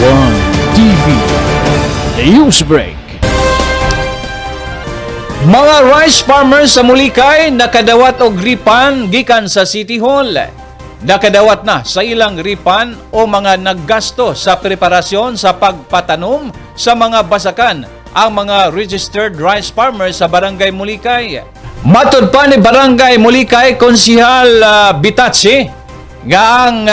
One TV News Break. Mga rice farmers sa Mulikay nakadawat og ripan gikan sa City Hall. Nakadawat na sa ilang ripan o mga naggasto sa preparasyon sa pagpatanom sa mga basakan ang mga registered rice farmers sa Barangay Mulikay. Matud pa ni Barangay Mulikay Konsihal Bitachi nga ang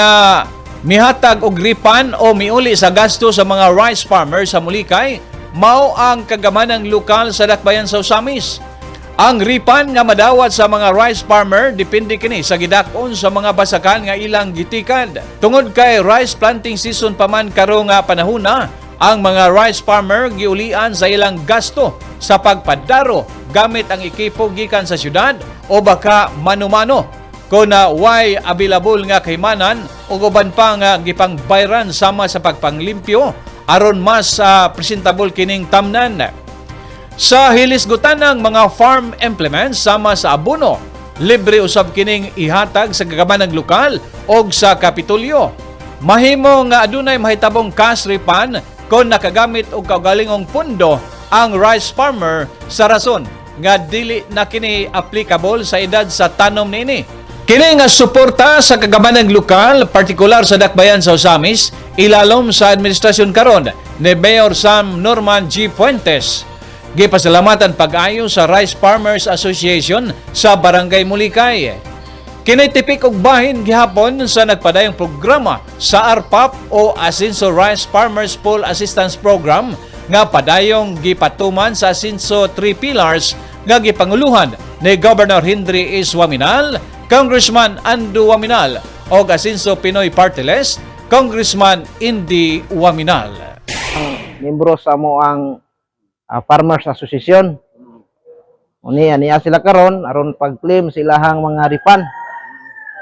mihatag og ripan o miuli sa gasto sa mga rice farmers sa Mulikay mao ang kagamanang lokal sa Dakbayan sa Usamis. Ang ripan nga madawat sa mga rice farmer depende kini sa gidakon sa mga basakan nga ilang gitikad. Tungod kay rice planting season pa man karong panahona, ang mga rice farmer giulian sa ilang gasto sa pagpadaro gamit ang ekipo gikan sa syudad o baka mano-mano kung way available nga kaymanan o uban pa nga gipangbayran sama sa pagpanglimpyo aron mas presentable kining tamnan. Sa hilisgutan ng mga farm implements sama sa abono, libre usab kining ihatag sa kagamanang lokal o sa Kapitolyo. Mahimo nga adunay mahitabong cash refund kung nakagamit og kaugalingong pundo ang rice farmer sa rason nga dili na kini applicable sa edad sa tanom niini. Kini nga suporta sa kagamanang lokal, partikular sa Dakbayan sa Usamis, ilalom sa administrasyon karon ni Mayor Sam Norman G. Fuentes. Gipasalamatan pag-ayo sa Rice Farmers Association sa Barangay Mulikay. Kinitipik og bahin gihapon sa nagpadayong programa sa ARPAP o Asinso Rice Farmers Pool Assistance Program nga padayong gipatuman sa Asinso 3 Pillars nga gipanguluhan ni Governor Henry S. Waminal, Congressman Ando Waminal o Asinso Pinoy Party List, Congressman Indy Waminal. Membro sa mo ang Farmers Association. Niya sila karon aron pag-claim silahang mga ripan.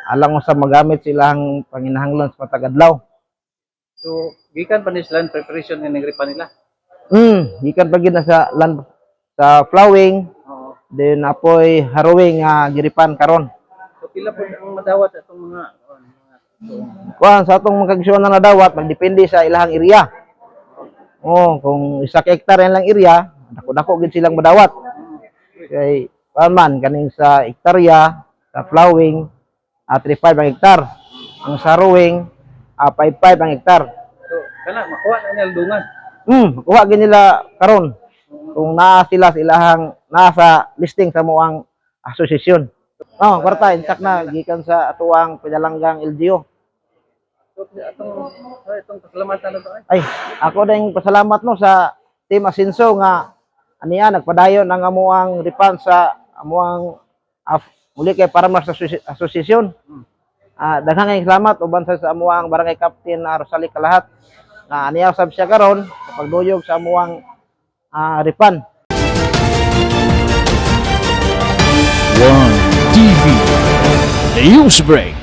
Alang mo sa magamit silang panginahanglan sa patagadlaw. So, gikan pa ni sila preparation ng ripan nila? Gikan pa gid na sa land sa plowing, then apoy harrowing giripan karon. So, pila po ang madawat atong mga Kuan sa atong magkagisyon na nadawat magdepende sa ilahang area. Kung isa ka hektarya lang area, dako-dako gid silang madawat. Kay man kaning sa hektarya, sa plowing, 35 ang hektar. Ang sa harrowing, 55 ang hektar. So, kana makuha na nila dungan. Makuha gid nila karon. Kung naa sila sa ilahang nasa listing sa moang asosasyon. Kwarta intak na gikan sa atuang pinalanggang LGU. So, itong pasalamatan na to Ay, ako ding pasalamat no sa Team Asinso nga aniya nagpadayon ang amuang ripan sa amuang Mulikay Farmers Association. Daghang salamat uban sa amuang Barangay Captain Rosali Kalahat nga aniya sab siya karon sa pagduyog sa amuang ripan. One TV News Break.